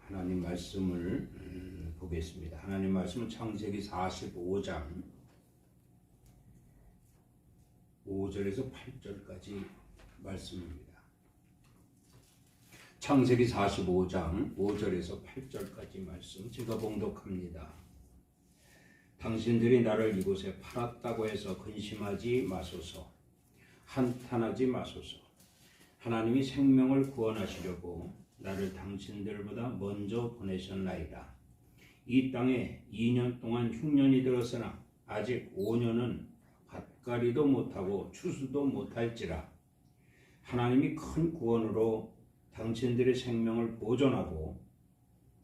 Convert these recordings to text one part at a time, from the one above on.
하나님 말씀을 보겠습니다. 하나님 말씀은 창세기 45장 5절에서 8절까지 말씀입니다. 창세기 45장 5절에서 8절까지 말씀 제가 봉독합니다. 당신들이 나를 이곳에 팔았다고 해서 근심하지 마소서. 한탄하지 마소서. 하나님이 생명을 구원하시려고 나를 당신들보다 먼저 보내셨나이다. 이 땅에 2년 동안 흉년이 들었으나 아직 5년은 밭갈이도 못하고 추수도 못할지라. 하나님이 큰 구원으로 당신들의 생명을 보존하고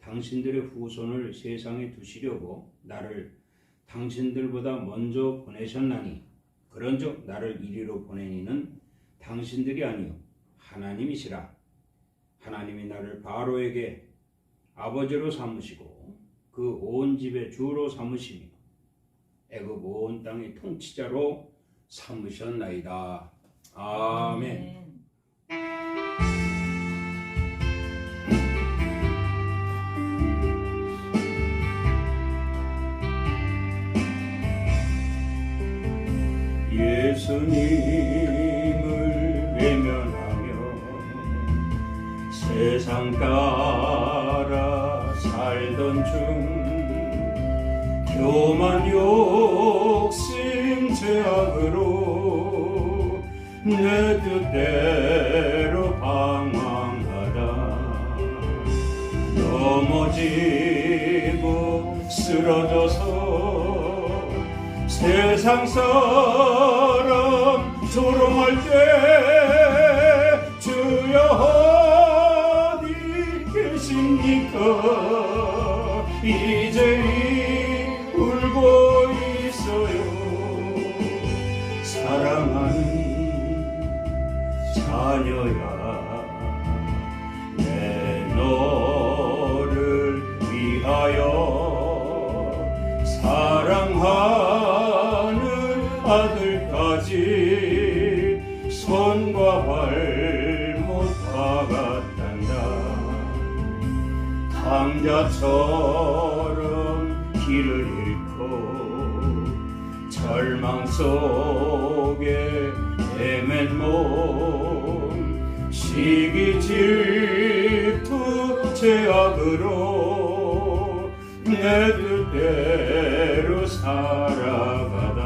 당신들의 후손을 세상에 두시려고 나를 당신들보다 먼저 보내셨나니, 그런즉 나를 이리로 보내니는 당신들이 아니요 하나님이시라. 하나님이 나를 바로에게 아버지로 삼으시고 그 온 집의 주로 삼으시며 애굽 온 땅의 통치자로 삼으셨나이다. 아멘. 예수님을 외면하며 세상 따라 살던 중 교만 욕심 죄악으로 내 뜻대로 방황하다 넘어지고 쓰러져서 세상 사람 조롱할 때 주여 어디 계십니까? 이제 울고 있어요. 사랑하는 자녀야, 내 너를 위하여 사랑하는 아들까지 손과 발못 박았단다. 강자처럼 길을 잃고 절망 속에 헤맨 몸 시기 질투 죄악으로 내 뜻대로 살아가다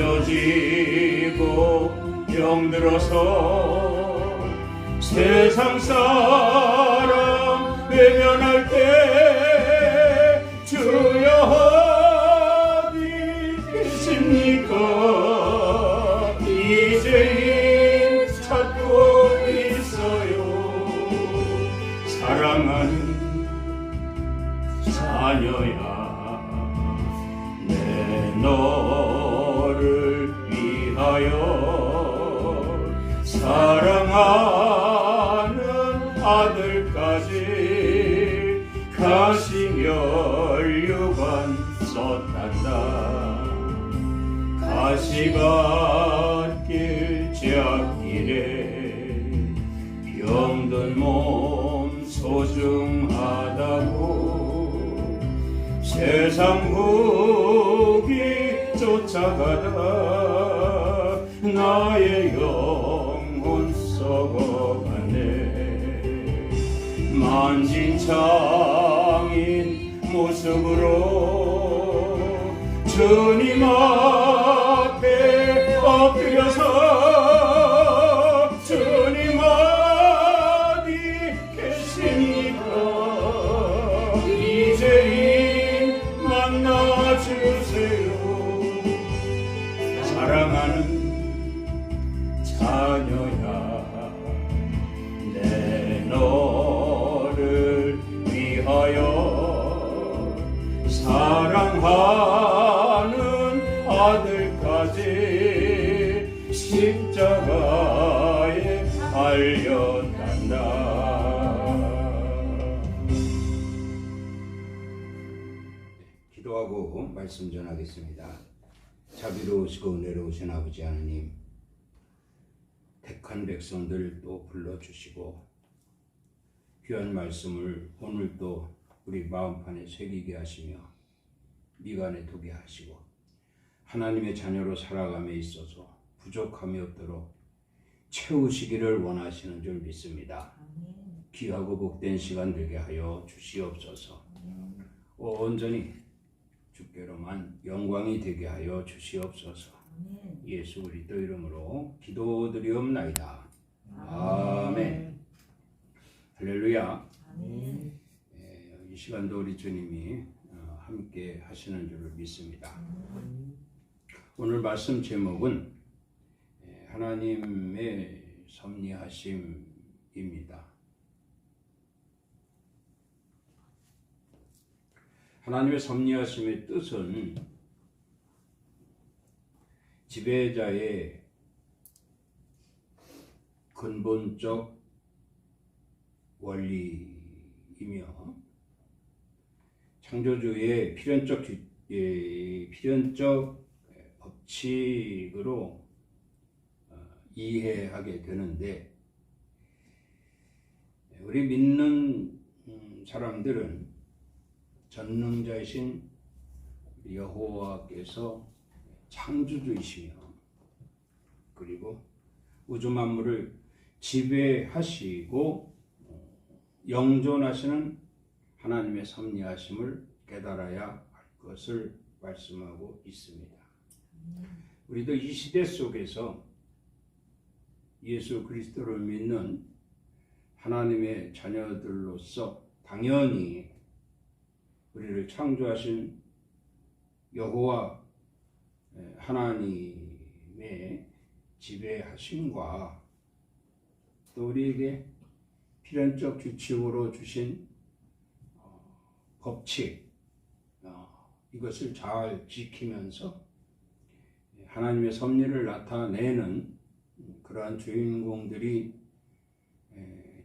찢어지고 병들어서 세상 사람 외면할 때 주여 어디 계십니까? 이제 찾고 있어요. 사랑하는 자녀야, 내 너를 위하여 사랑하는 아들까지 가시면류관 썼단다. 가시밭길 제앞길에 병든 몸 소중하다고 세상 후기 쫓아가다 나의 영혼 썩어가네. 만신창인 모습으로 주님 앞에 엎드려서 주님 어디 계십니까? 이제 만나주세요. 사랑하는 자녀야, 내 너를 위하여 사랑하는 아들까지 십자가에 달렸단다. 기도하고 말씀 전하겠습니다. 자비로우시고 은혜로우신 아버지 하나님, 택한 백성들 또 불러주시고 귀한 말씀을 오늘도 우리 마음판에 새기게 하시며 미간에 두게 하시고 하나님의 자녀로 살아감에 있어서 부족함이 없도록 채우시기를 원하시는 줄 믿습니다. 귀하고 복된 시간 되게 하여 주시옵소서. 온전히 주께로만 영광이 되게 하여 주시옵소서. 예수 그리스도 이름으로 기도드리옵나이다. 아멘. 할렐루야. 이 시간도 우리 주님이 함께 하시는 줄을 믿습니다. 오늘 말씀 제목은 하나님의 섭리하심입니다. 하나님의 섭리하심의 뜻은 지배자의 근본적 원리이며 창조주의 필연적 법칙으로 이해하게 되는데, 우리 믿는 사람들은 전능자이신 여호와께서 창조주이시며 그리고 우주 만물을 지배하시고 영존하시는 하나님의 섭리하심을 깨달아야 할 것을 말씀하고 있습니다. 우리도 이 시대 속에서 예수 그리스도를 믿는 하나님의 자녀들로서 당연히 우리를 창조하신 여호와 하나님의 지배하심과 또 우리에게 필연적 규칙으로 주신 법칙, 이것을 잘 지키면서 하나님의 섭리를 나타내는 그러한 주인공들이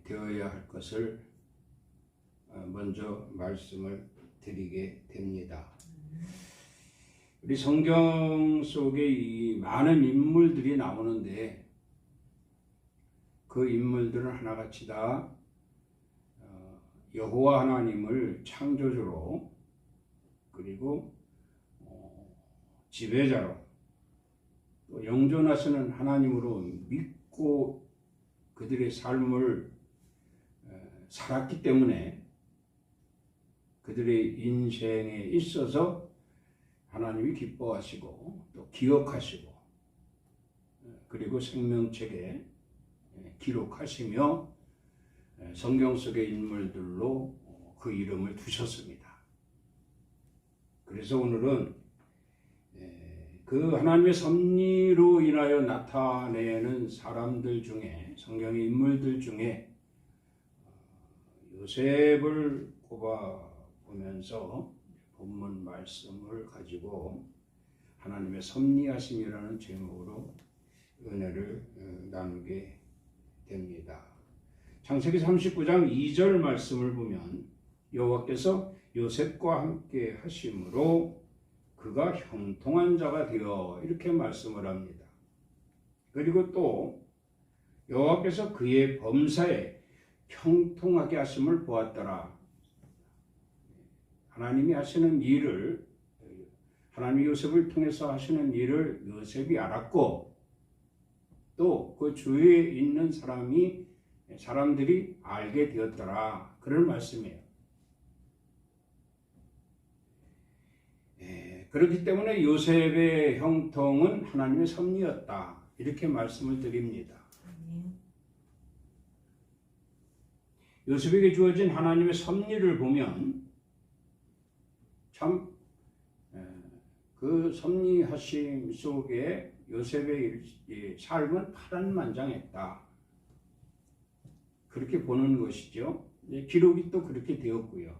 되어야 할 것을 먼저 말씀을 드리게 됩니다. 우리 성경 속에 이 많은 인물들이 나오는데 그 인물들은 하나같이 다 여호와 하나님을 창조주로 그리고 지배자로 또 영존하시는 하나님으로 믿고 그들의 삶을 살았기 때문에 그들의 인생에 있어서 하나님이 기뻐하시고 또 기억하시고 그리고 생명책에 기록하시며 성경 속의 인물들로 그 이름을 두셨습니다. 그래서 오늘은 그 하나님의 섭리로 인하여 나타내는 사람들 중에 성경의 인물들 중에 요셉을 꼽아보면서 본문 말씀을 가지고 하나님의 섭리하심이라는 제목으로 은혜를 나누게 됩니다. 창세기 39장 2절 말씀을 보면 여호와께서 요셉과 함께 하심으로 그가 형통한 자가 되어 이렇게 말씀을 합니다. 그리고 또 여호와께서 그의 범사에 형통하게 하심을 보았더라. 하나님이 하시는 일을, 하나님이 요셉을 통해서 하시는 일을 요셉이 알았고 또 그 주위에 있는 사람들이 알게 되었더라. 그런 말씀이에요. 그렇기 때문에 요셉의 형통은 하나님의 섭리였다. 이렇게 말씀을 드립니다. 요셉에게 주어진 하나님의 섭리를 보면 참 그 섭리하심 속에 요셉의 삶은 파란만장했다. 그렇게 보는 것이죠. 기록이 또 그렇게 되었고요.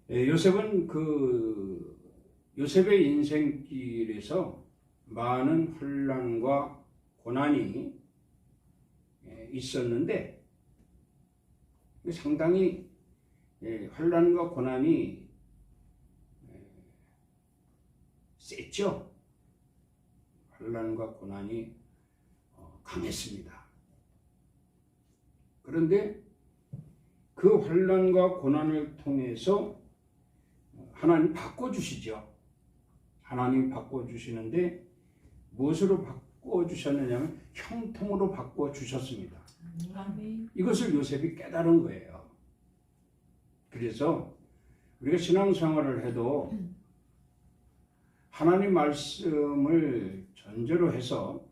요셉은 요셉의 인생길에서 많은 혼란과 고난이 있었는데 상당히 혼란과 고난이 셌죠. 혼란과 고난이 강했습니다. 그런데 그 환난과 고난을 통해서 하나님 바꿔주시죠. 하나님 바꿔주시는데 무엇으로 바꿔주셨느냐면 형통으로 바꿔주셨습니다. 아멘. 이것을 요셉이 깨달은 거예요. 그래서 우리가 신앙생활을 해도 하나님 말씀을 전제로 해서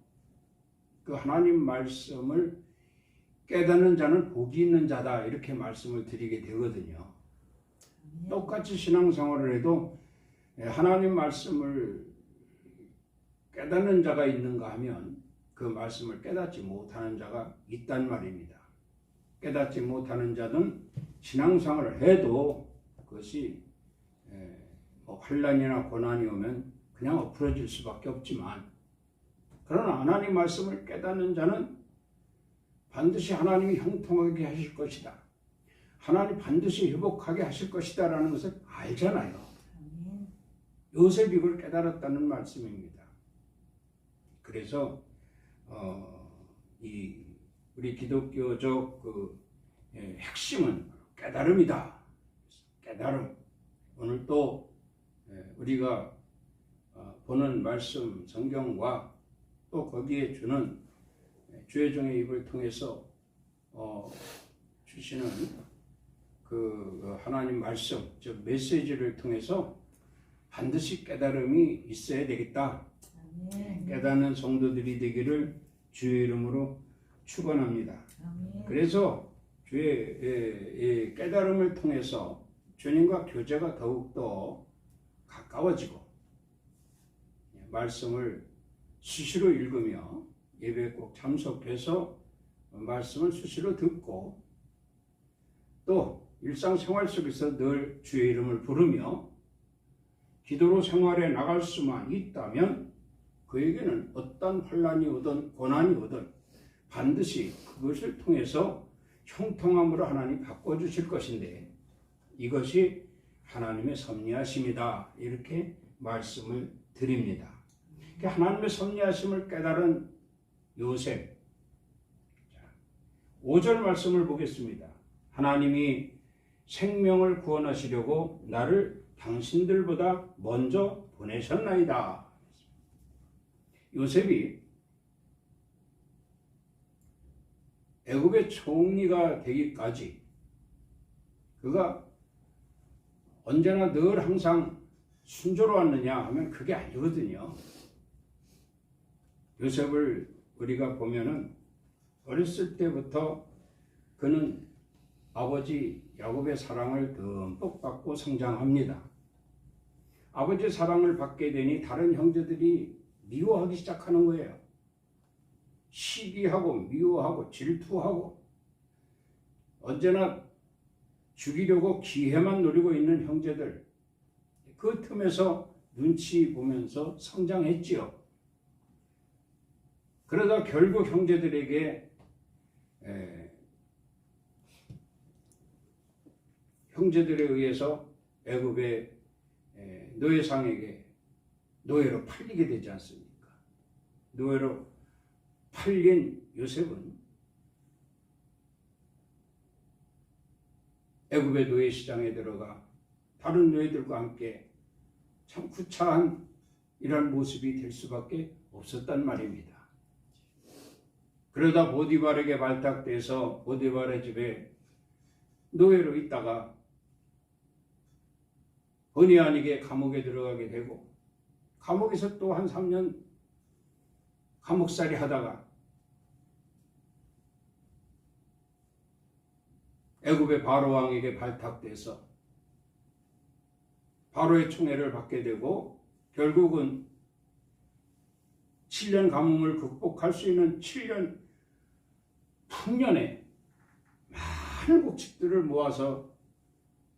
그 하나님 말씀을 깨닫는 자는 복이 있는 자다 이렇게 말씀을 드리게 되거든요. 똑같이 신앙생활을 해도 하나님 말씀을 깨닫는 자가 있는가 하면 그 말씀을 깨닫지 못하는 자가 있단 말입니다. 깨닫지 못하는 자는 신앙생활을 해도 그것이 환난이나 고난이 오면 그냥 엎어질 수밖에 없지만, 그러나 하나님 말씀을 깨닫는 자는 반드시 하나님이 형통하게 하실 것이다, 하나님 반드시 회복하게 하실 것이다 라는 것을 알잖아요. 요셉이 이걸 깨달았다는 말씀입니다. 그래서 우리 기독교적 핵심은 깨달음이다. 깨달음. 오늘 또 우리가 보는 말씀 성경과 또 거기에 주는 주의 종의 입을 통해서 주시는 그 하나님 말씀, 즉 메시지를 통해서 반드시 깨달음이 있어야 되겠다. 깨닫는 성도들이 되기를 주의 이름으로 축원합니다. 그래서 주의 깨달음을 통해서 주님과 교제가 더욱더 가까워지고 말씀을 수시로 읽으며 예배에 꼭 참석해서 말씀을 수시로 듣고 또 일상생활 속에서 늘 주의 이름을 부르며 기도로 생활해 나갈 수만 있다면 그에게는 어떤 환난이 오든 고난이 오든 반드시 그것을 통해서 형통함으로 하나님 바꿔주실 것인데 이것이 하나님의 섭리하심이다 이렇게 말씀을 드립니다. 하나님의 섭리하심을 깨달은 요셉, 5절 말씀을 보겠습니다. 하나님이 생명을 구원하시려고 나를 당신들보다 먼저 보내셨나이다. 요셉이 애굽의 총리가 되기까지 그가 언제나 늘 항상 순조로웠느냐 하면 그게 아니거든요. 요셉을 우리가 보면은 어렸을 때부터 그는 아버지 야곱의 사랑을 듬뿍 받고 성장합니다. 아버지의 사랑을 받게 되니 다른 형제들이 미워하기 시작하는 거예요. 시기하고 미워하고 질투하고 언제나 죽이려고 기회만 노리고 있는 형제들, 그 틈에서 눈치 보면서 성장했지요. 그러다 결국 형제들에 의해서 애굽의 노예상에게 노예로 팔리게 되지 않습니까? 노예로 팔린 요셉은 애굽의 노예 시장에 들어가 다른 노예들과 함께 참 구차한 이런 모습이 될 수밖에 없었단 말입니다. 그러다 보디발에게 발탁돼서 보디발의 집에 노예로 있다가 본의 아니게 감옥에 들어가게 되고 감옥에서 또 한 3년 감옥살이 하다가 애굽의 바로 왕에게 발탁돼서 바로의 총애를 받게 되고 결국은 7년 가뭄을 극복할 수 있는 7년 풍년에 많은 곡식들을 모아서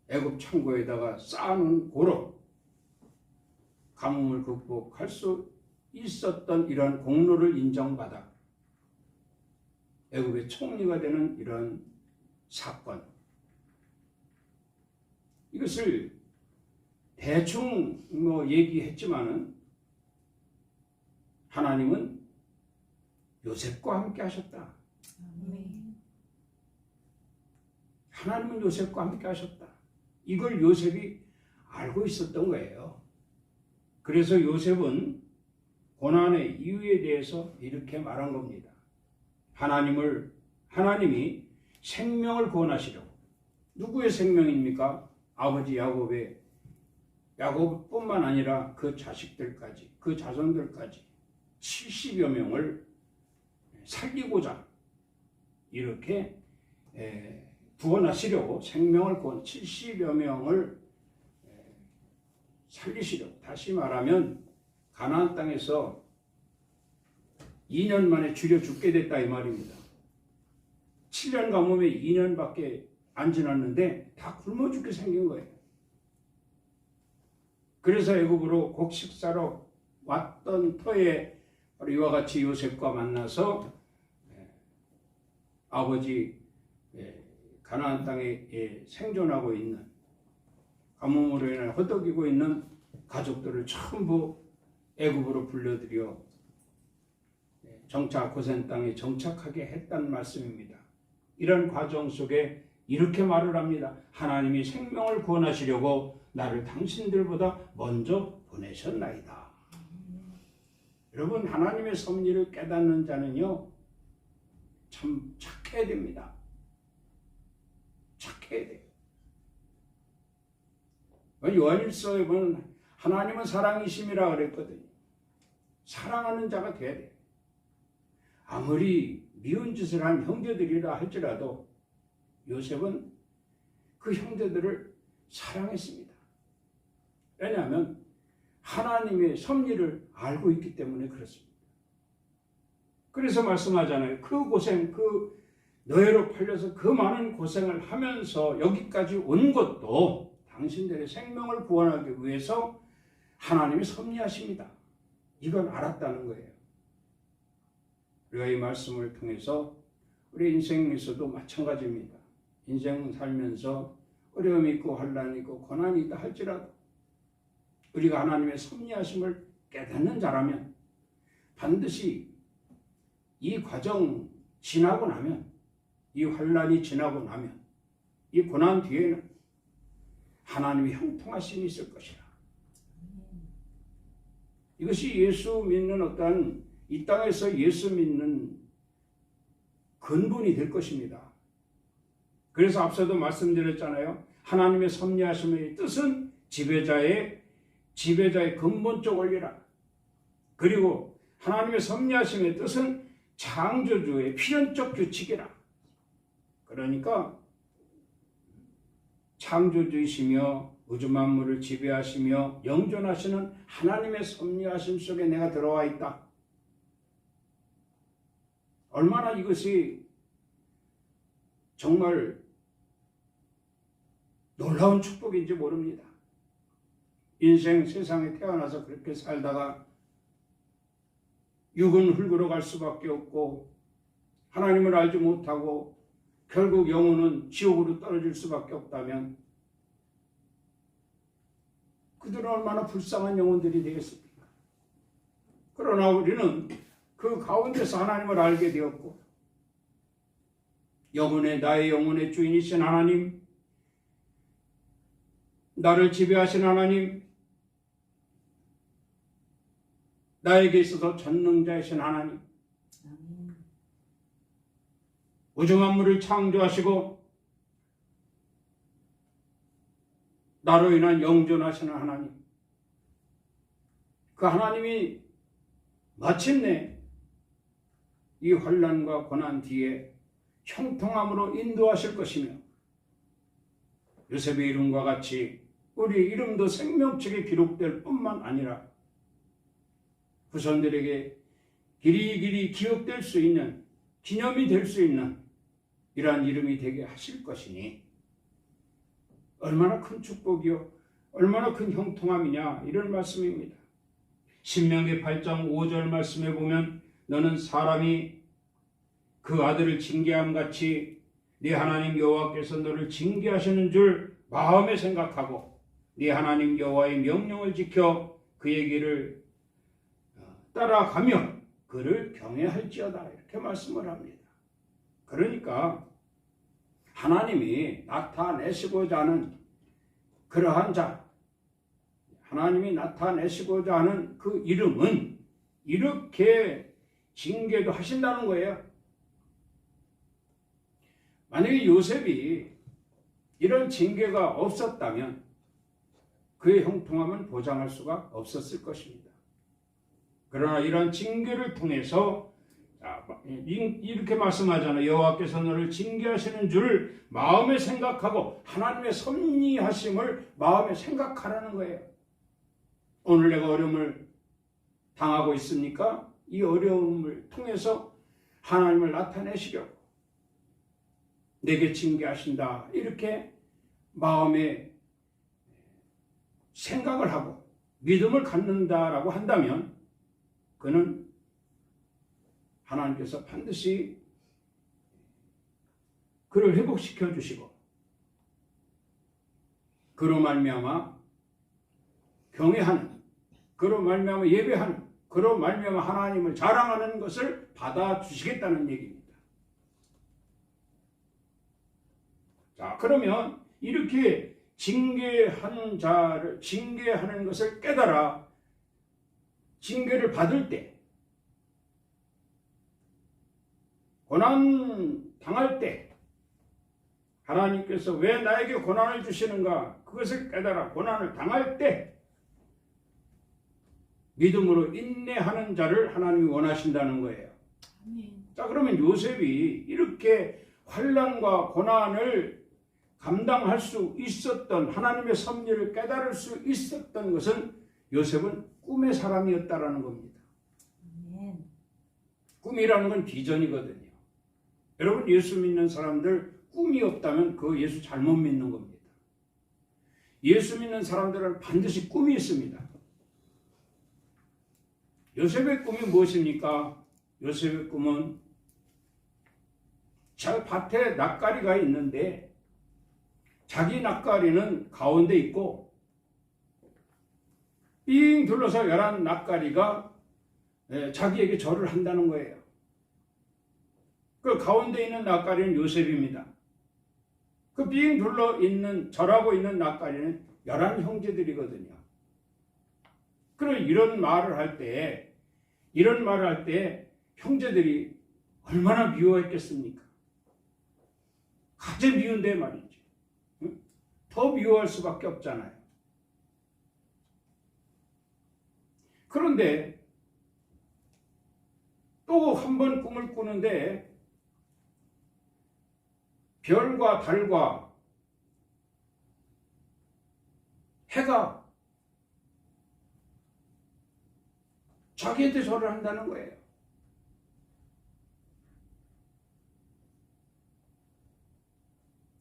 애굽 창고에다가 쌓아놓은 고로 가뭄을 극복할 수 있었던 이러한 공로를 인정받아 애굽의 총리가 되는 이런 사건, 이것을 대충 얘기했지만은 하나님은 요셉과 함께 하셨다. 하나님은 요셉과 함께 하셨다. 이걸 요셉이 알고 있었던 거예요. 그래서 요셉은 고난의 이유에 대해서 이렇게 말한 겁니다. 하나님이 생명을 구원하시려고. 누구의 생명입니까? 아버지 야곱뿐만 아니라 그 자식들까지, 그 자손들까지 70여 명을 살리고자 이렇게 구원하시려고, 생명을 구원 70여 명을 살리시려고. 다시 말하면 가나안 땅에서 2년 만에 죽여 죽게 됐다 이 말입니다. 7년 가뭄에 2년밖에 안 지났는데 다 굶어 죽게 생긴 거예요. 그래서 애굽으로 곡식사로 왔던 터에 이와 같이 요셉과 만나서 아버지 가나안 땅에 생존하고 있는, 가뭄으로 인해 허덕이고 있는 가족들을 전부 애굽으로 불러들여 고센 땅에 정착하게 했다는 말씀입니다. 이런 과정 속에 이렇게 말을 합니다. 하나님이 생명을 구원하시려고 나를 당신들보다 먼저 보내셨나이다. 여러분, 하나님의 섭리를 깨닫는 자는요, 참 착해야 됩니다. 착해야 돼요. 요한일서에 보면 하나님은 사랑이심이라 그랬거든요. 사랑하는 자가 돼야 돼요. 아무리 미운 짓을 한 형제들이라 할지라도 요셉은 그 형제들을 사랑했습니다. 왜냐하면 하나님의 섭리를 알고 있기 때문에 그렇습니다. 그래서 말씀하잖아요. 그 고생, 그 노예로 팔려서 그 많은 고생을 하면서 여기까지 온 것도 당신들의 생명을 구원하기 위해서 하나님이 섭리하십니다. 이걸 알았다는 거예요. 우리가 이 말씀을 통해서 우리 인생에서도 마찬가지입니다. 인생 살면서 어려움이 있고 환난이 있고 고난이 있다 할지라도 우리가 하나님의 섭리하심을 깨닫는 자라면 반드시 이 과정 지나고 나면, 이 환난이 지나고 나면, 이 고난 뒤에는 하나님의 형통하심이 있을 것이라. 이것이 예수 믿는 어떠한 이 땅에서 예수 믿는 근본이 될 것입니다. 그래서 앞서도 말씀드렸잖아요. 하나님의 섭리하심의 뜻은 지배자의 근본적 원리라. 그리고 하나님의 섭리하심의 뜻은 창조주의 필연적 규칙이라. 그러니까 창조주이시며 우주 만물을 지배하시며 영존하시는 하나님의 섭리하심 속에 내가 들어와 있다. 얼마나 이것이 정말 놀라운 축복인지 모릅니다. 인생 세상에 태어나서 그렇게 살다가 육은 흙으로 갈 수밖에 없고 하나님을 알지 못하고 결국 영혼은 지옥으로 떨어질 수밖에 없다면 그들은 얼마나 불쌍한 영혼들이 되겠습니까? 그러나 우리는 그 가운데서 하나님을 알게 되었고 나의 영혼의 주인이신 하나님, 나를 지배하신 하나님, 나에게 있어서 전능자이신 하나님, 우주 만물을 창조하시고 나로 인한 영존하시는 하나님, 그 하나님이 마침내 이 환난과 고난 뒤에 형통함으로 인도하실 것이며 요셉의 이름과 같이 우리 이름도 생명책에 기록될 뿐만 아니라 후손들에게 길이길이 기억될 수 있는, 기념이 될 수 있는 이러한 이름이 되게 하실 것이니 얼마나 큰 축복이요, 얼마나 큰 형통함이냐, 이런 말씀입니다. 신명기 8장 5절 말씀에 보면 너는 사람이 그 아들을 징계함 같이 네 하나님 여호와께서 너를 징계하시는 줄 마음에 생각하고 네 하나님 여호와의 명령을 지켜 그의 길을 따라가며 그를 경외할지어다, 이렇게 말씀을 합니다. 그러니까 하나님이 나타내시고자 하는 그러한 자, 하나님이 나타내시고자 하는 그 이름은 이렇게 징계도 하신다는 거예요. 만약에 요셉이 이런 징계가 없었다면 그의 형통함은 보장할 수가 없었을 것입니다. 그러나 이런 징계를 통해서 이렇게 말씀하잖아요. 여호와께서 너를 징계하시는 줄을 마음에 생각하고 하나님의 섭리하심을 마음에 생각하라는 거예요. 오늘 내가 어려움을 당하고 있습니까? 이 어려움을 통해서 하나님을 나타내시려고 내게 징계하신다. 이렇게 마음에 생각을 하고 믿음을 갖는다라고 한다면 그는 하나님께서 반드시 그를 회복시켜 주시고 그로 말미암아 경외하는, 그로 말미암아 예배하는, 그로 말미암아 하나님을 자랑하는 것을 받아주시겠다는 얘기입니다. 자, 그러면 이렇게 징계하는 자를 징계하는 것을 깨달아 징계를 받을 때, 고난 당할 때 하나님께서 왜 나에게 고난을 주시는가 그것을 깨달아 고난을 당할 때 믿음으로 인내하는 자를 하나님이 원하신다는 거예요. 자, 그러면 요셉이 이렇게 환난과 고난을 감당할 수 있었던, 하나님의 섭리를 깨달을 수 있었던 것은 요셉은 꿈의 사람이었다라는 겁니다. 꿈이라는 건 비전이거든요. 여러분, 예수 믿는 사람들 꿈이 없다면 그 예수 잘못 믿는 겁니다. 예수 믿는 사람들은 반드시 꿈이 있습니다. 요셉의 꿈이 무엇입니까? 요셉의 꿈은 저 밭에 낫가리가 있는데 자기 낫가리는 가운데 있고 삥 둘러서 11 낫가리가 자기에게 절을 한다는 거예요. 그 가운데 있는 낫가리는 요셉입니다. 그 삥 둘러 있는 절하고 있는 낫가리는 11 형제들이거든요. 그럼 이런 말을 할 때 형제들이 얼마나 미워했겠습니까? 가장 미운데 말이지. 더 미워할 수밖에 없잖아요. 그런데 또 한 번 꿈을 꾸는데 별과 달과 해가 자기한테 절을 한다는 거예요.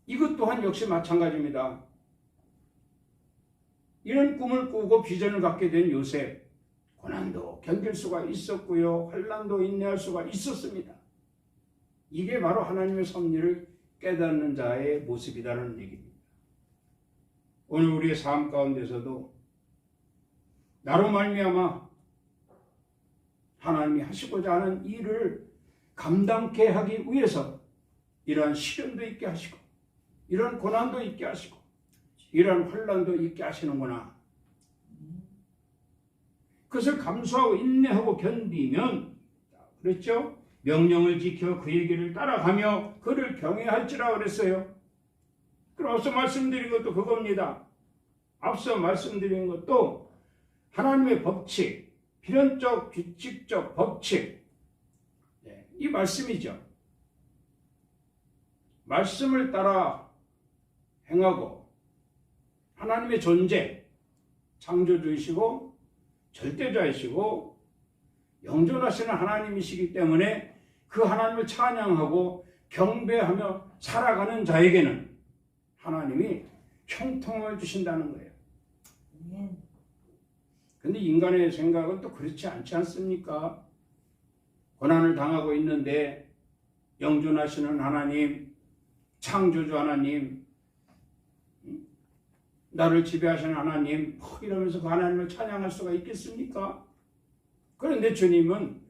이것 또한 역시 마찬가지입니다. 이런 꿈을 꾸고 비전을 갖게 된 요셉, 고난도 견딜 수가 있었고요. 환난도 인내할 수가 있었습니다. 이게 바로 하나님의 섭리를 깨닫는 자의 모습이라는 얘기입니다. 오늘 우리의 삶 가운데서도 나로 말미암아 하나님이 하시고자 하는 일을 감당케 하기 위해서 이러한 시련도 있게 하시고 이러한 고난도 있게 하시고 이러한 환난도 있게 하시는구나. 그것을 감수하고 인내하고 견디면, 그랬죠? 명령을 지켜 그의 길을 따라가며 그를 경외할지라 그랬어요. 그럼 앞서 말씀드린 것도 그겁니다. 앞서 말씀드린 것도 하나님의 법칙, 필연적, 규칙적 법칙, 이 말씀이죠. 말씀을 따라 행하고 하나님의 존재, 창조주이시고 절대자이시고 영존하시는 하나님이시기 때문에 그 하나님을 찬양하고 경배하며 살아가는 자에게는 하나님이 형통을 주신다는 거예요. 근데 인간의 생각은 또 그렇지 않지 않습니까? 고난을 당하고 있는데 영존하시는 하나님, 창조주 하나님, 나를 지배하시는 하나님, 이러면서 그 하나님을 찬양할 수가 있겠습니까? 그런데 주님은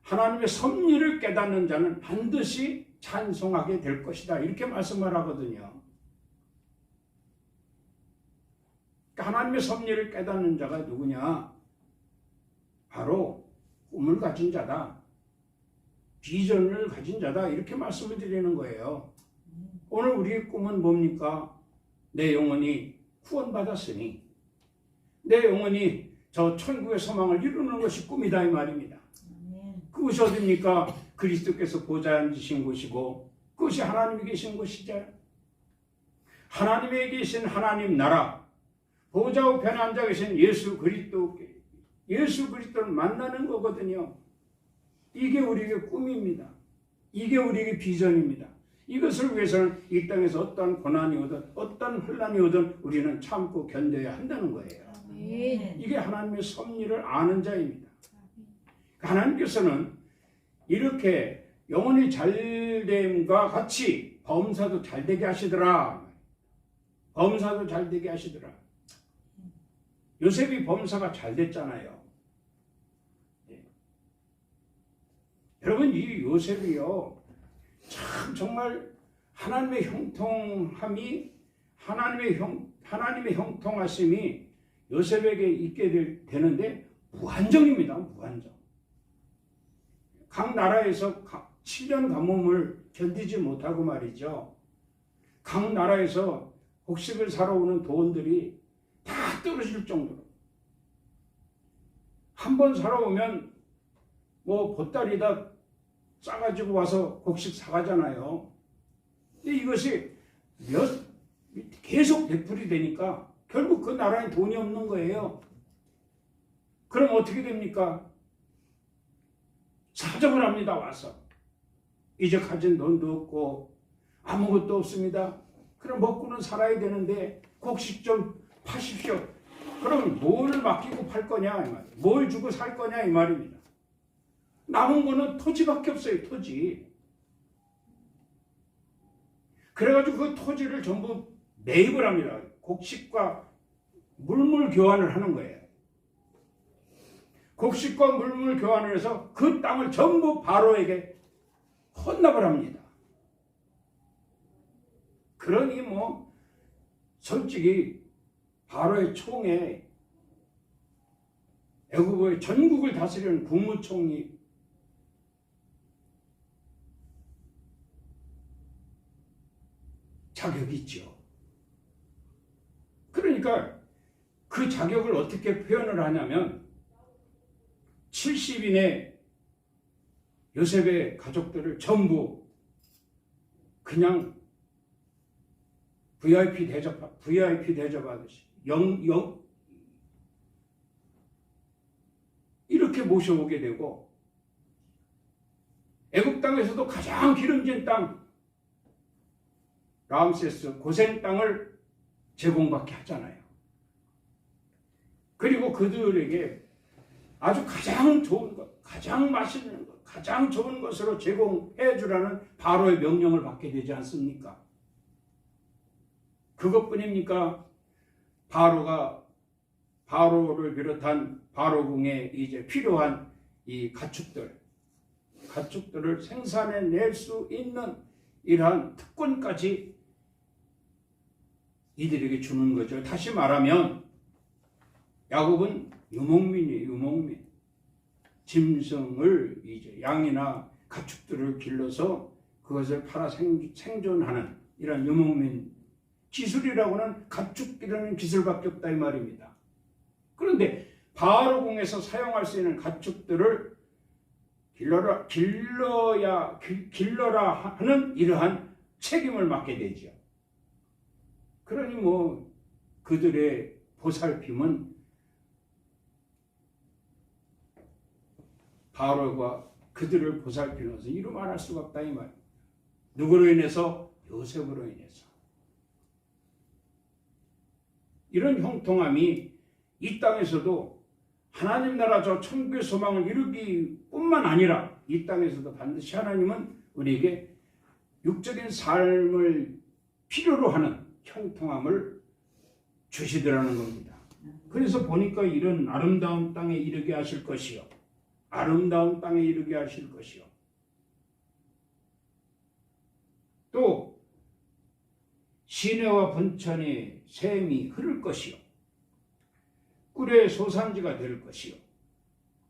하나님의 섭리를 깨닫는 자는 반드시 찬송하게 될 것이다. 이렇게 말씀을 하거든요. 하나님의 섭리를 깨닫는 자가 누구냐? 바로 꿈을 가진 자다. 비전을 가진 자다. 이렇게 말씀을 드리는 거예요. 오늘 우리의 꿈은 뭡니까? 내 영혼이 구원받았으니 내 영혼이 저 천국의 소망을 이루는 것이 꿈이다 이 말입니다. 그것이 어디입니까? 그리스도께서 보좌에 앉으신 곳이고 그것이 하나님이 계신 곳이죠. 하나님에 계신 하나님 나라 보좌 우편에 앉아 계신 예수 그리스도를 만나는 거거든요. 이게 우리에게 꿈입니다. 이게 우리에게 비전입니다. 이것을 위해서는 이 땅에서 어떤 고난이 오든 어떤 혼란이 오든 우리는 참고 견뎌야 한다는 거예요. 이게 하나님의 섭리를 아는 자입니다. 하나님께서는 이렇게 영혼이 잘됨과 같이 범사도 잘되게 하시더라. 범사도 잘되게 하시더라. 요셉이 범사가 잘됐잖아요. 여러분 이 요셉이요 참 정말 하나님의 형통함이 하나님의 형통하심이 요셉에게 있게 되는데 무한정입니다. 무한정. 각 나라에서 7년 가뭄을 견디지 못하고 말이죠. 각 나라에서 곡식을 사러 오는 도원들이 다 떨어질 정도로 한 번 사러 오면 뭐 보따리다 싸가지고 와서 곡식 사가잖아요. 근데 이것이 계속 되풀이 되니까 결국 그 나라에 돈이 없는 거예요. 그럼 어떻게 됩니까? 사정을 합니다. 와서 이제 가진 돈도 없고 아무것도 없습니다. 그럼 먹고는 살아야 되는데 곡식 좀 파십시오. 그럼 뭘 맡기고 팔 거냐 이 말이에요. 뭘 주고 살 거냐 이 말입니다. 남은 거는 토지밖에 없어요. 토지. 그래가지고 그 토지를 전부 매입을 합니다. 곡식과 물물 교환을 하는 거예요. 곡식과 물물 교환을 해서 그 땅을 전부 바로에게 헌납을 합니다. 그러니 뭐 솔직히 바로의 총에 애국의 전국을 다스리는 국무총리 자격이 있죠. 그러니까 그 자격을 어떻게 표현을 하냐면 70인의 요셉의 가족들을 전부 그냥 VIP 대접하듯이 이렇게 모셔오게 되고 애국 땅에서도 가장 기름진 땅 람세스 고센 땅을 제공받게 하잖아요. 그리고 그들에게 아주 가장 좋은 것, 가장 맛있는 것, 가장 좋은 것으로 제공해 주라는 바로의 명령을 받게 되지 않습니까? 그것뿐입니까? 바로를 비롯한 바로궁에 이제 필요한 이 가축들을 생산해낼 수 있는 이러한 특권까지 이들에게 주는 거죠. 다시 말하면 야곱은 유목민이에요. 유목민. 짐승을 이제 양이나 가축들을 길러서 그것을 팔아 생존하는 이런 유목민. 기술이라고는 가축 기르는 기술밖에 없다 이 말입니다. 그런데 바로궁에서 사용할 수 있는 가축들을 길러라 하는 이러한 책임을 맡게 되죠. 그러니 뭐 그들의 보살핌은 바로가 그들을 보살피면서 이루 말할 수가 없다 이 말. 누구로 인해서? 요셉으로 인해서. 이런 형통함이 이 땅에서도 하나님 나라 저 천국의 소망을 이루기 뿐만 아니라 이 땅에서도 반드시 하나님은 우리에게 육적인 삶을 필요로 하는 형통함을 주시더라는 겁니다. 그래서 보니까 이런 아름다운 땅에 이르게 하실 것이요. 아름다운 땅에 이르게 하실 것이요. 또 시내와 분천에 샘이 흐를 것이요 꿀의 소산지가 될 것이요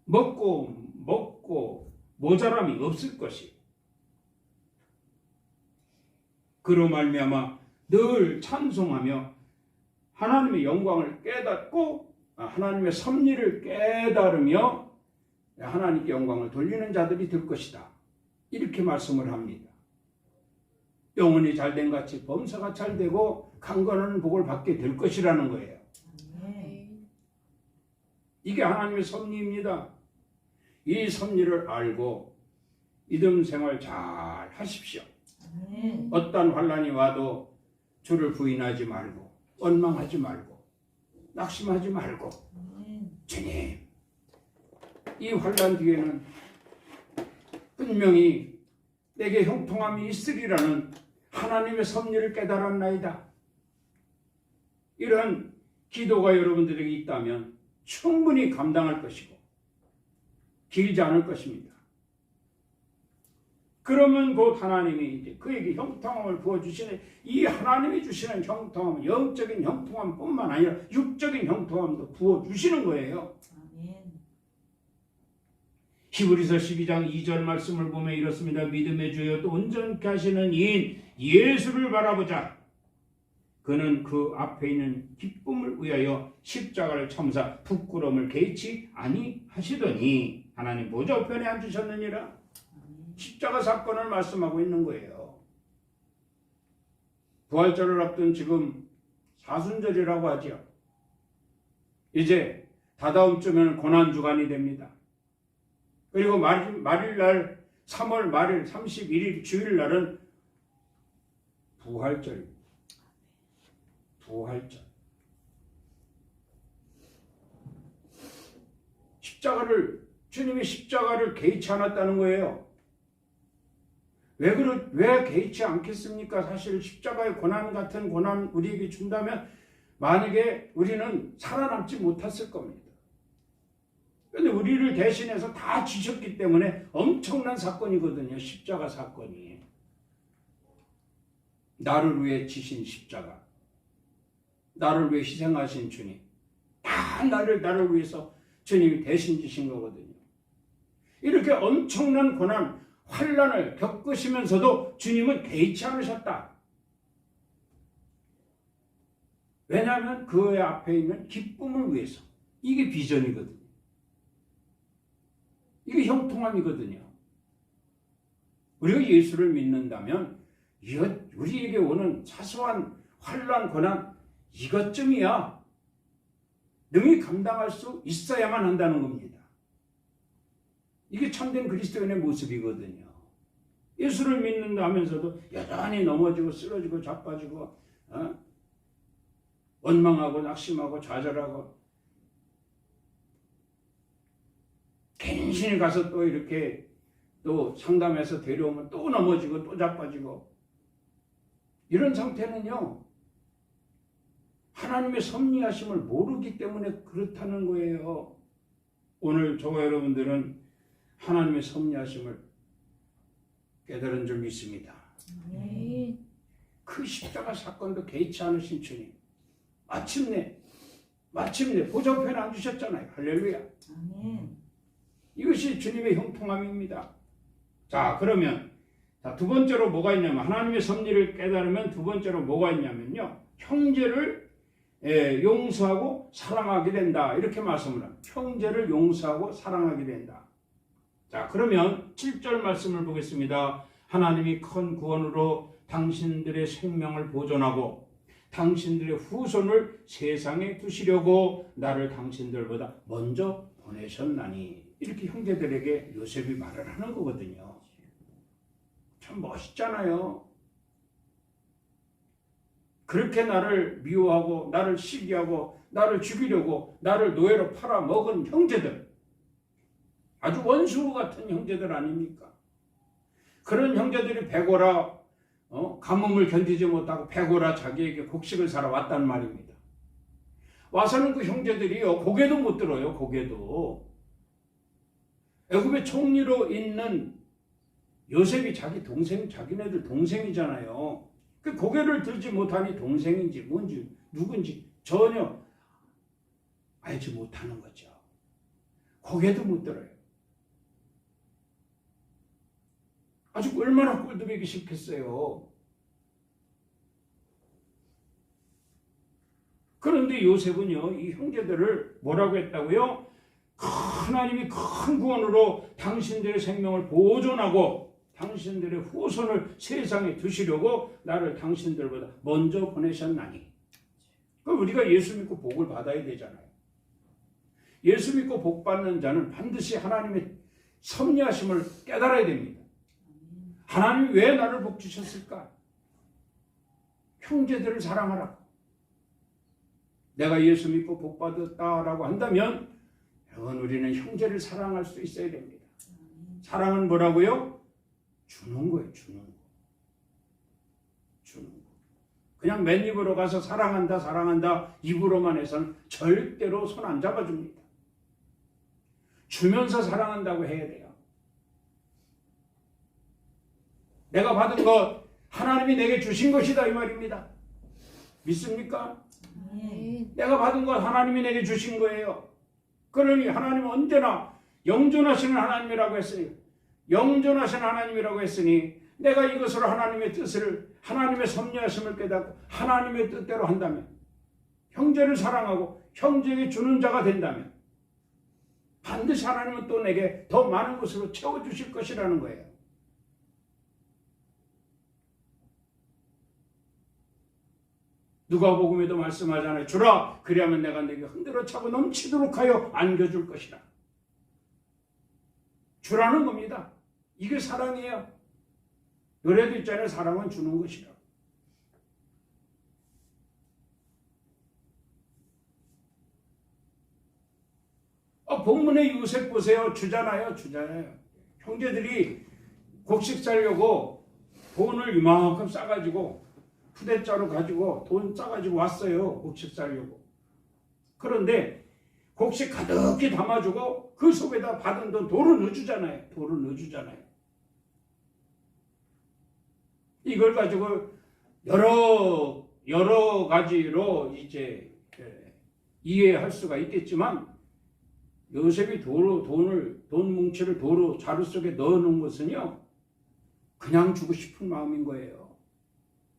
먹고 모자람이 없을 것이요 그로 말미암아 늘 찬송하며 하나님의 영광을 깨닫고 하나님의 섭리를 깨달으며 하나님께 영광을 돌리는 자들이 될 것이다. 이렇게 말씀을 합니다. 영혼이 잘된 같이 범사가 잘되고 강건한 복을 받게 될 것이라는 거예요. 이게 하나님의 섭리입니다. 이 섭리를 알고 믿음 생활 잘 하십시오. 어떤 환난이 와도 주를 부인하지 말고 원망하지 말고 낙심하지 말고 주님 이 환난 뒤에는 분명히 내게 형통함이 있으리라는 하나님의 섭리를 깨달았나이다. 이런 기도가 여러분들에게 있다면 충분히 감당할 것이고 길지 않을 것입니다. 그러면 곧 하나님이 이제 그에게 형통함을 부어주시는 이 하나님이 주시는 형통함은 영적인 형통함뿐만 아니라 육적인 형통함도 부어주시는 거예요. 아멘. 히브리서 12장 2절 말씀을 보면 이렇습니다. 믿음의 주여 또 온전케 하시는 이인 예수를 바라보자. 그는 그 앞에 있는 기쁨을 위하여 십자가를 참사 부끄러움을 개의치 아니하시더니 하나님 보좌 우편에 앉으셨느니라. 십자가 사건을 말씀하고 있는 거예요. 부활절을 앞둔 지금 사순절이라고 하죠. 이제 다다음 주면 고난주간이 됩니다. 그리고 말일날 3월 말일 31일 주일날은 부활절입니다. 부활절. 주님이 십자가를 개의치 않았다는 거예요. 왜 개의치 않겠습니까? 사실 십자가의 고난 같은 고난 우리에게 준다면 만약에 우리는 살아남지 못했을 겁니다. 그런데 우리를 대신해서 다 지셨기 때문에 엄청난 사건이거든요. 십자가 사건이. 나를 위해 지신 십자가. 나를 위해 희생하신 주님. 다 나를 위해서 주님이 대신 지신 거거든요. 이렇게 엄청난 고난, 환난을 겪으시면서도 주님은 개의치 않으셨다. 왜냐하면 그 앞에 있는 기쁨을 위해서. 이게 비전이거든요. 이게 형통함이거든요. 우리가 예수를 믿는다면 우리에게 오는 사소한 환난, 고난 이것쯤이야. 능히 감당할 수 있어야만 한다는 겁니다. 이게 참된 그리스도인의 모습이거든요. 예수를 믿는다 하면서도 여전히 넘어지고 쓰러지고 자빠지고 원망하고 낙심하고 좌절하고 괜신히 가서 또 이렇게 또 상담해서 데려오면 또 넘어지고 또 자빠지고 이런 상태는요. 하나님의 섭리하심을 모르기 때문에 그렇다는 거예요. 오늘 저와 여러분들은 하나님의 섭리하심을 깨달은 줄 믿습니다. 그 십자가 사건도 개의치 않으신 주님. 마침내 보좌편에 앉으셨잖아요. 할렐루야. 아멘. 이것이 주님의 형통함입니다. 자, 그러면 두 번째로 뭐가 있냐면 하나님의 섭리를 깨달으면 두 번째로 뭐가 있냐면요. 형제를 용서하고 사랑하게 된다. 이렇게 말씀을 합니다. 형제를 용서하고 사랑하게 된다. 자, 그러면 7절 말씀을 보겠습니다. 하나님이 큰 구원으로 당신들의 생명을 보존하고 당신들의 후손을 세상에 두시려고 나를 당신들보다 먼저 보내셨나니. 이렇게 형제들에게 요셉이 말을 하는 거거든요. 참 멋있잖아요. 그렇게 나를 미워하고 나를 시기하고 나를 죽이려고 나를 노예로 팔아먹은 형제들, 아주 원수 같은 형제들 아닙니까? 그런 형제들이 배고라 가뭄을 견디지 못하고 배고라 자기에게 곡식을 사러 왔단 말입니다. 와서는 그 형제들이요 고개도 못 들어요. 고개도. 애굽의 총리로 있는 요셉이 자기 동생, 자기네들 동생이잖아요. 그 고개를 들지 못하니 동생인지 뭔지 누군지 전혀 알지 못하는 거죠. 고개도 못 들어요. 아주 얼마나 꼴도 보기 싫겠어요. 그런데 요셉은요, 이 형제들을 뭐라고 했다고요? 하나님이 큰 구원으로 당신들의 생명을 보존하고 당신들의 후손을 세상에 두시려고 나를 당신들보다 먼저 보내셨나니. 그럼 우리가 예수 믿고 복을 받아야 되잖아요. 예수 믿고 복 받는 자는 반드시 하나님의 섭리하심을 깨달아야 됩니다. 하나님이 왜 나를 복 주셨을까? 형제들을 사랑하라. 내가 예수 믿고 복 받았다라고 한다면 여러분, 우리는 형제를 사랑할 수 있어야 됩니다. 사랑은 뭐라고요? 주는 거예요. 주는 거. 주는 거. 그냥 맨입으로 가서 사랑한다 사랑한다 입으로만 해서는 절대로 손 안 잡아줍니다. 주면서 사랑한다고 해야 돼요. 내가 받은 것 하나님이 내게 주신 것이다 이 말입니다. 믿습니까? 내가 받은 것 하나님이 내게 주신 거예요. 그러니 하나님은 언제나 영존하시는 하나님이라고 했으니, 영존하신 하나님이라고 했으니 내가 이것으로 하나님의 뜻을, 하나님의 섭리하심을 깨닫고 하나님의 뜻대로 한다면, 형제를 사랑하고 형제에게 주는 자가 된다면 반드시 하나님은 또 내게 더 많은 것으로 채워주실 것이라는 거예요. 누가복음에도 말씀하잖아요. 주라, 그리하면 내가 네게 흔들어 차고 넘치도록 하여 안겨줄 것이라. 주라는 겁니다. 이게 사랑이에요. 노래도 있잖아요. 사랑은 주는 것이라. 본문의 요셉 보세요. 주잖아요. 주잖아요. 형제들이 곡식 살려고 돈을 이만큼 싸가지고 푸대자루 가지고 돈 싸가지고 왔어요. 곡식 살려고. 그런데 곡식 가득히 담아주고 그 속에다 받은 돈 돌을 넣어주잖아요. 돌을 넣어주잖아요. 이걸 가지고 여러 가지로 이제 이해할 수가 있겠지만, 요셉이 돈 뭉치를 도로 자루 속에 넣어놓은 것은요, 그냥 주고 싶은 마음인 거예요.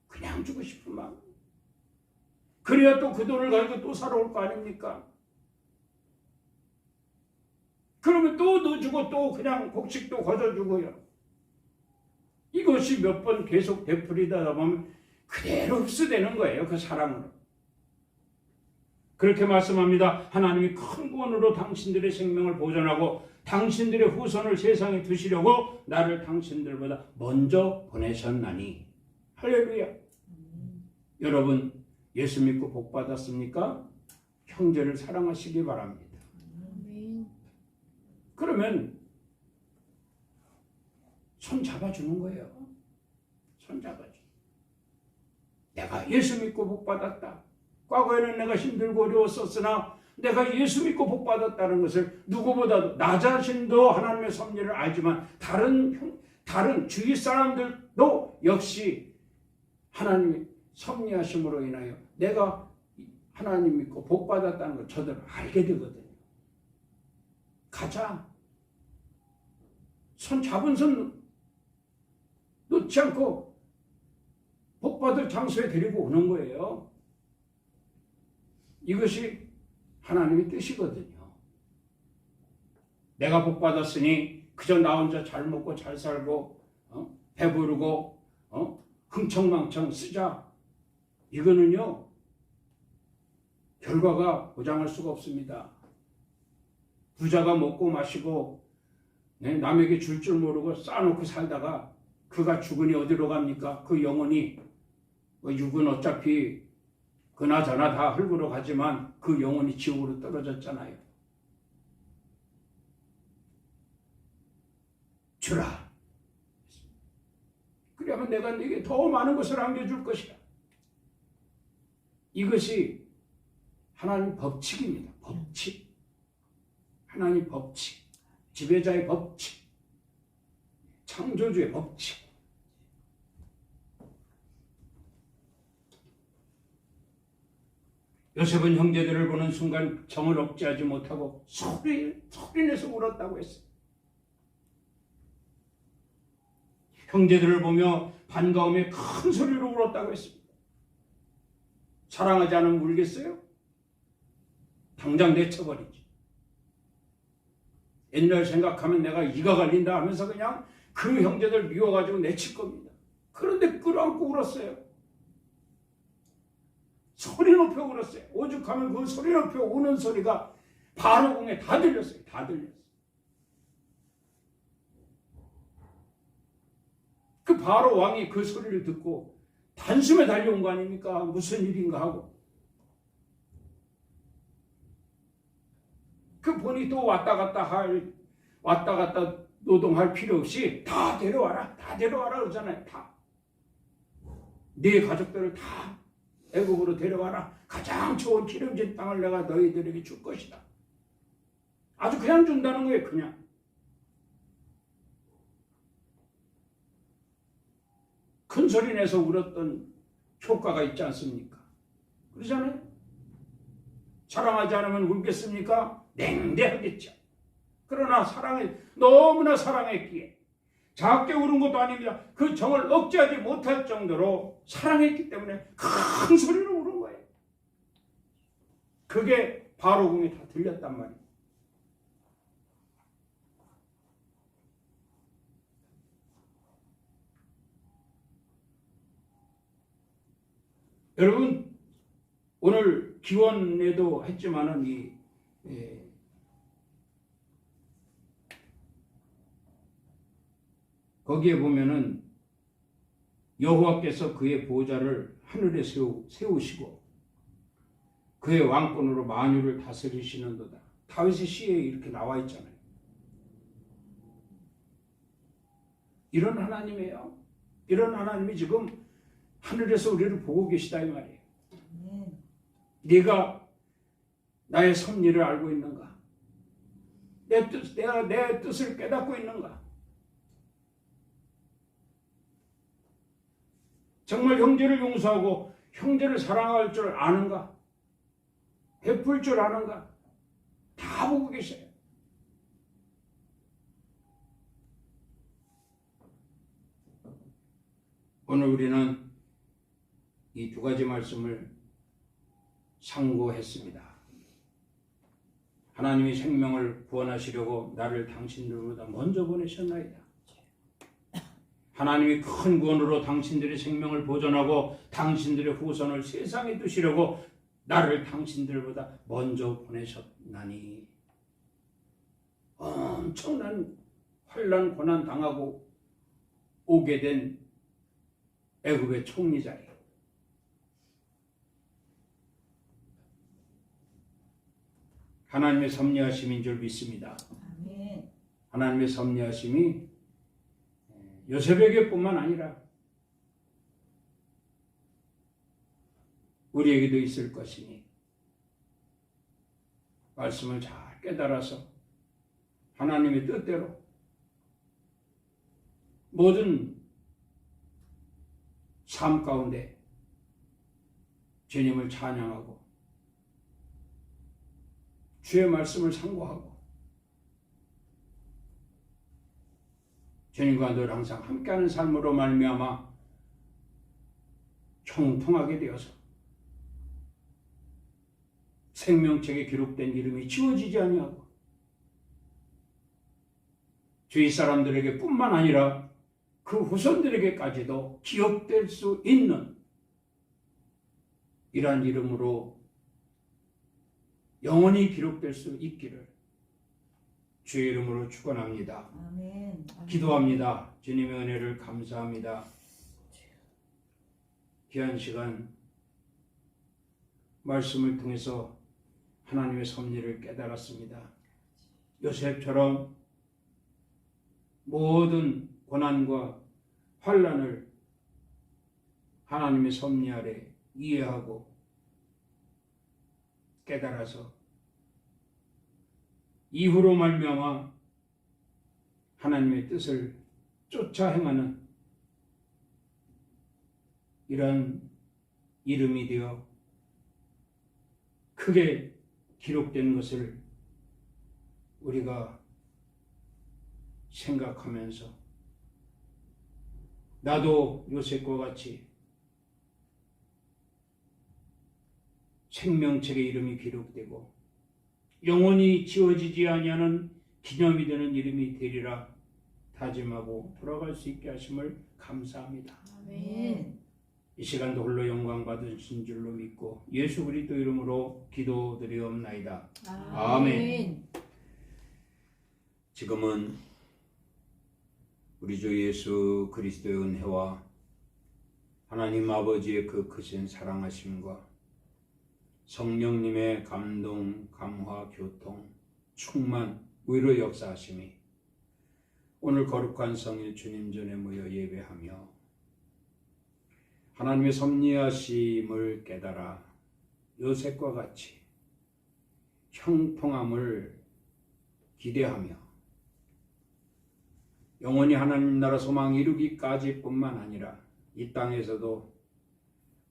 그냥 주고 싶은 마음. 그래야 또 그 돈을 가지고 또 사러 올 거 아닙니까? 그러면 또 넣어주고 또 그냥 곡식도 거저주고요. 이것이 몇 번 계속 되풀이다 보면 그대로 흡수되는 거예요. 그 사랑으로. 그렇게 말씀합니다. 하나님이 큰 구원으로 당신들의 생명을 보존하고 당신들의 후손을 세상에 두시려고 나를 당신들보다 먼저 보내셨나니. 할렐루야. 여러분, 예수 믿고 복 받았습니까? 형제를 사랑하시기 바랍니다. 그러면 손 잡아주는 거예요. 손 잡아줘. 내가 예수 믿고 복 받았다. 과거에는 내가 힘들고 어려웠었으나 내가 예수 믿고 복 받았다는 것을 누구보다도, 나 자신도 하나님의 섭리를 알지만 다른 주위 사람들도 역시 하나님의 섭리하심으로 인하여 내가 하나님 믿고 복 받았다는 걸 저들 알게 되거든요. 가자. 손 잡은 손 놓지 않고 복 받을 장소에 데리고 오는 거예요. 이것이 하나님의 뜻이거든요. 내가 복 받았으니 그저 나 혼자 잘 먹고 잘 살고 배부르고 흥청망청 쓰자. 이거는요, 결과가 보장할 수가 없습니다. 부자가 먹고 마시고 남에게 줄 줄 모르고 쌓아놓고 살다가 그가 죽으니 어디로 갑니까? 그 영혼이, 육은 어차피 그나저나 다 흙으로 가지만 그 영혼이 지옥으로 떨어졌잖아요. 주라. 그러면 내가 네게 더 많은 것을 안겨줄 것이다. 이것이 하나님 법칙입니다. 법칙. 하나님 법칙. 지배자의 법칙. 창조주의 법칙. 요셉은 형제들을 보는 순간 정을 억제하지 못하고 소리내서 울었다고 했어요. 형제들을 보며 반가움에 큰 소리로 울었다고 했습니다. 사랑하지 않으면 울겠어요? 당장 내쳐버리지. 옛날 생각하면 내가 이가 갈린다 하면서 그냥 그 형제들 미워가지고 내칠 겁니다. 그런데 끌어안고 울었어요. 소리 높여 울었어요. 오죽하면 그 소리 높여 우는 소리가 바로궁에 다 들렸어요. 다 들렸어요. 그 바로 왕이 그 소리를 듣고 단숨에 달려온 거 아닙니까? 무슨 일인가 하고. 그 본이 또 왔다 갔다 노동할 필요 없이 다 데려와라 그러잖아요. 다. 네 가족들을 다 애국으로 데려와라. 가장 좋은 기름진 땅을 내가 너희들에게 줄 것이다. 아주 그냥 준다는 거예요. 그냥. 큰 소리 내서 울었던 효과가 있지 않습니까? 그러잖아요. 사랑하지 않으면 울겠습니까? 냉대하겠죠. 그러나 너무나 사랑했기에 작게 우는 것도 아닙니다. 그 정을 억제하지 못할 정도로 사랑했기 때문에 큰 소리로 우는 거예요. 그게 바로궁에 다 들렸단 말이에요. 여러분, 오늘 기원에도 했지만은 거기에 보면은 여호와께서 그의 보좌를 하늘에 세우시고 그의 왕권으로 만유를 다스리시는도다. 다윗의 시에 이렇게 나와 있잖아요. 이런 하나님이에요. 이런 하나님이 지금 하늘에서 우리를 보고 계시다 이 말이에요. 네가 나의 섭리를 알고 있는가? 내가 내 뜻을 깨닫고 있는가? 정말 형제를 용서하고 형제를 사랑할 줄 아는가? 베풀 줄 아는가? 다 보고 계셔요. 오늘 우리는 이 두 가지 말씀을 상고했습니다. 하나님이 생명을 구원하시려고 나를 당신들보다 먼저 보내셨나이다. 하나님이 큰 구원으로 당신들의 생명을 보존하고 당신들의 후손을 세상에 두시려고 나를 당신들보다 먼저 보내셨나니 엄청난 환난 고난 당하고 오게 된 애굽의 총리자예요. 하나님의 섭리하심인 줄 믿습니다. 아멘. 하나님의 섭리하심이 요셉에게뿐만 아니라 우리에게도 있을 것이니 말씀을 잘 깨달아서 하나님의 뜻대로 모든 삶 가운데 주님을 찬양하고 주의 말씀을 상고하고 주님과 늘 항상 함께하는 삶으로 말미암아 형통하게 되어서 생명책에 기록된 이름이 지워지지 아니하고 주위 사람들에게 뿐만 아니라 그 후손들에게까지도 기억될 수 있는 이러한 이름으로 영원히 기록될 수 있기를 주의 이름으로 축원합니다. 아멘. 기도합니다. 주님의 은혜를 감사합니다. 귀한 시간 말씀을 통해서 하나님의 섭리를 깨달았습니다. 요셉처럼 모든 고난과 환난을 하나님의 섭리 아래 이해하고 깨달아서 이후로 말미암아 하나님의 뜻을 쫓아 행하는 이런 이름이 되어 크게 기록된 것을 우리가 생각하면서 나도 요셉과 같이 생명책에 이름이 기록되고 영원히 지워지지 아니하는 기념이 되는 이름이 되리라 다짐하고 돌아갈 수 있게 하심을 감사합니다. 아멘. 이 시간도 홀로 영광 받으신 줄로 믿고 예수 그리스도 이름으로 기도드리옵나이다. 아멘. 지금은 우리 주 예수 그리스도의 은혜와 하나님 아버지의 그 크신 사랑하심과 성령님의 감동, 감화, 교통, 충만, 위로 역사하심이 오늘 거룩한 성일 주님 전에 모여 예배하며 하나님의 섭리하심을 깨달아 요셉과 같이 형통함을 기대하며 영원히 하나님 나라 소망 이루기까지 뿐만 아니라 이 땅에서도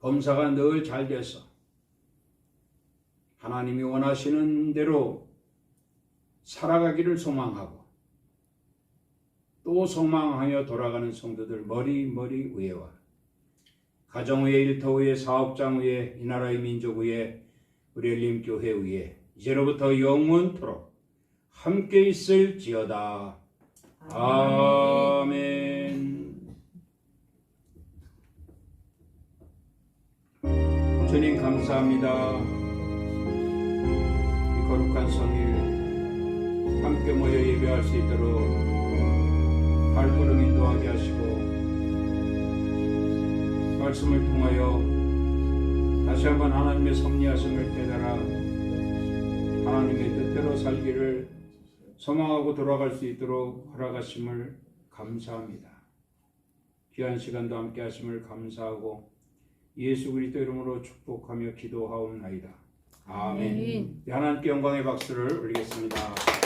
범사가 늘 잘 돼서 하나님이 원하시는 대로 살아가기를 소망하고 또 소망하며 돌아가는 성도들 머리 위에와 가정 위에, 일터 위에, 사업장 위에, 이 나라의 민족 위에, 우리 엘림교회 위에 이제로부터 영원토록 함께 있을지어다. 아멘. 주님 감사합니다. 이 거룩한 성일 함께 모여 예배할 수 있도록 발걸음 인도하게 하시고 말씀을 통하여 다시 한번 하나님의 섭리하심을 깨달아 하나님의 뜻대로 살기를 소망하고 돌아갈 수 있도록 허락하심을 감사합니다. 귀한 시간도 함께 하심을 감사하고 예수 그리스도 이름으로 축복하며 기도하옵나이다. 아멘. 하나님께 영광의 박수를 올리겠습니다.